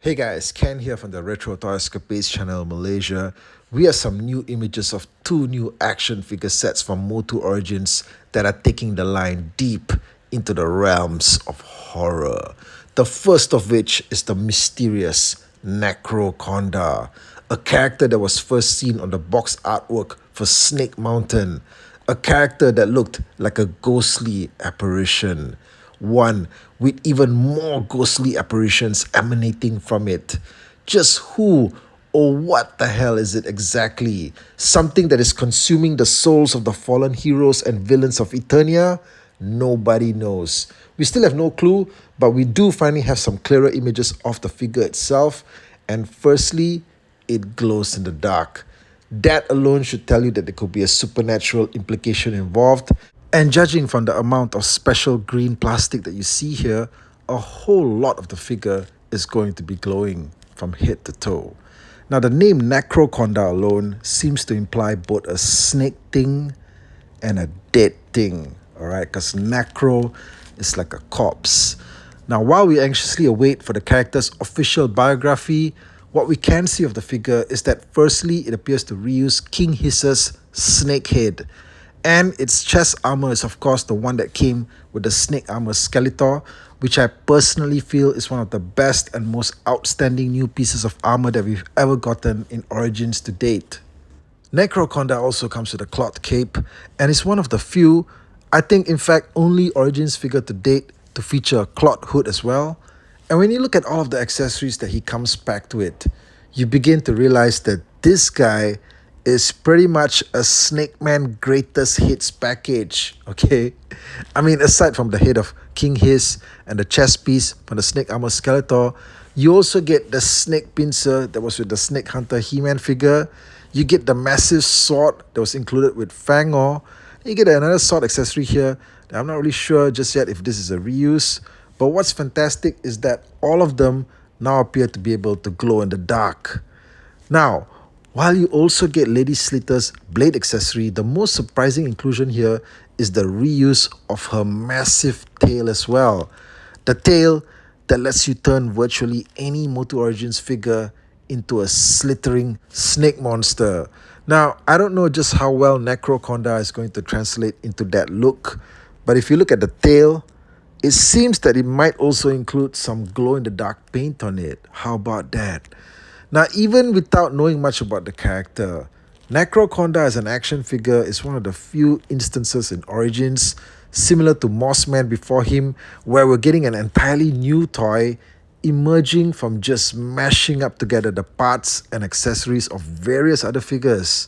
Hey guys, Ken here from the Retro Toy Escapades channel Malaysia. We have some new images of two new action figure sets from MOTU Origins that are taking the line deep into the realms of horror. The first of which is the mysterious Necro-Conda, a character that was first seen on the box artwork for Snake Mountain, a character that looked like a ghostly apparition, one with even more ghostly apparitions emanating from it. Just who or what the hell is it exactly? Something that is consuming the souls of the fallen heroes and villains of Eternia? Nobody knows. We still have no clue, but we do finally have some clearer images of the figure itself. And firstly, it glows in the dark. That alone should tell you that there could be a supernatural implication involved. And judging from the amount of special green plastic that you see here, a whole lot of the figure is going to be glowing from head to toe. Now, the name Necro-Conda alone seems to imply both a snake thing and a dead thing, all right? Because necro is like a corpse. Now, while we anxiously await for the character's official biography, what we can see of the figure is that firstly, it appears to reuse King Hiss's snake head. And its chest armor is of course the one that came with the snake armor Skeletor, which I personally feel is one of the best and most outstanding new pieces of armor that we've ever gotten in Origins to date. Necro-Conda also comes with a cloth cape and is one of the few, I think in fact only Origins figure to date to feature a cloth hood as well. And when you look at all of the accessories that he comes packed with, you begin to realize that this guy is pretty much a Snake Man greatest hits package, okay? I mean, aside from the head of King Hiss and the chest piece from the Snake Armor Skeletor, you also get the snake pincer that was with the Snake Hunter He-Man figure. You get the massive sword that was included with Fangor. You get another sword accessory here that I'm not really sure just yet if this is a reuse. But what's fantastic is that all of them now appear to be able to glow in the dark. Now, while you also get Lady Slitter's blade accessory, the most surprising inclusion here is the reuse of her massive tail as well. The tail that lets you turn virtually any MOTU Origins figure into a slithering snake monster. Now, I don't know just how well Necro-Conda is going to translate into that look, but if you look at the tail, it seems that it might also include some glow-in-the-dark paint on it. How about that? Now, even without knowing much about the character, Necro-Conda as an action figure is one of the few instances in Origins, similar to Mossman before him, where we're getting an entirely new toy emerging from just mashing up together the parts and accessories of various other figures.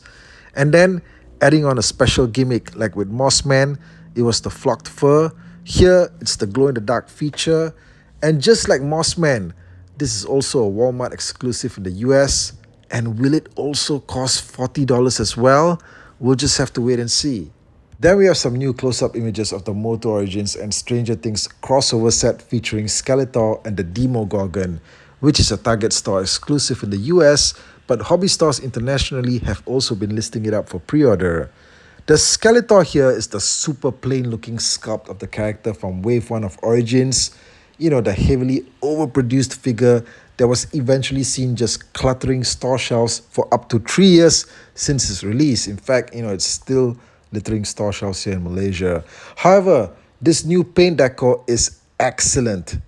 And then adding on a special gimmick, like with Mossman, it was the flocked fur. Here, it's the glow-in-the-dark feature. And just like Mossman, this is also a Walmart exclusive in the US. And will it also cost $40 as well? We'll just have to wait and see. Then we have some new close-up images of the MOTU Origins and Stranger Things crossover set featuring Skeletor and the Demogorgon, which is a Target store exclusive in the US, but hobby stores internationally have also been listing it up for pre-order. The Skeletor here is the super plain looking sculpt of the character from Wave 1 of Origins. You know, the heavily overproduced figure that was eventually seen just cluttering store shelves for up to 3 years since its release. In fact, it's still littering store shelves here in Malaysia. However, this new paint decor is excellent.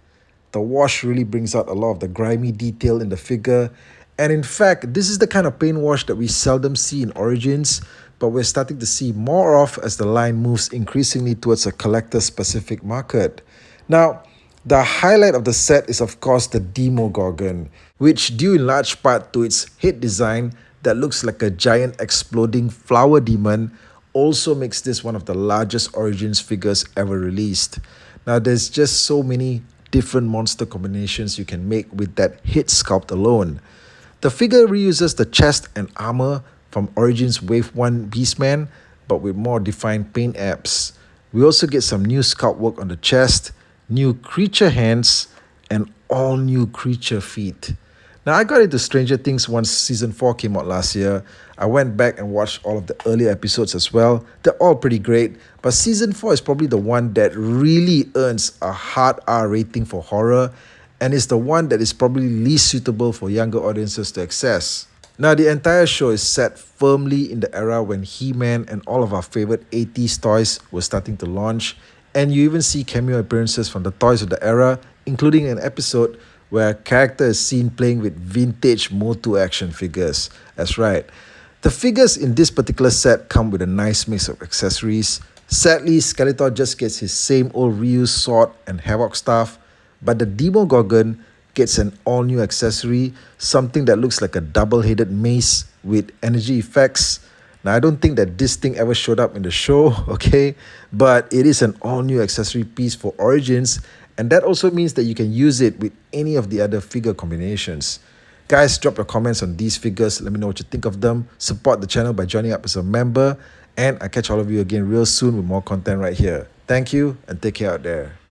The wash really brings out a lot of the grimy detail in the figure. And in fact, this is the kind of paint wash that we seldom see in Origins, but we're starting to see more of as the line moves increasingly towards a collector-specific market. Now, the highlight of the set is of course the Demogorgon, which due in large part to its head design that looks like a giant exploding flower demon, also makes this one of the largest Origins figures ever released. Now, there's just so many different monster combinations you can make with that head sculpt alone. The figure reuses the chest and armor from Origins Wave 1 Beastman, but with more defined paint apps. We also get some new sculpt work on the chest, new creature hands, and all new creature feet. Now, I got into Stranger Things once Season 4 came out last year. I went back and watched all of the earlier episodes as well. They're all pretty great, but Season 4 is probably the one that really earns a hard R rating for horror, and is the one that is probably least suitable for younger audiences to access. Now, the entire show is set firmly in the era when He-Man and all of our favorite 80s toys were starting to launch, and you even see cameo appearances from the toys of the era, including an episode where a character is seen playing with vintage MOTU action figures. That's right. The figures in this particular set come with a nice mix of accessories. Sadly, Skeletor just gets his same old reused sword and Havoc staff, but the Demogorgon gets an all-new accessory, something that looks like a double-headed mace with energy effects. Now, I don't think that this thing ever showed up in the show, okay? But it is an all-new accessory piece for Origins, and that also means that you can use it with any of the other figure combinations. Guys, drop your comments on these figures. Let me know what you think of them. Support the channel by joining up as a member, and I'll catch all of you again real soon with more content right here. Thank you, and take care out there.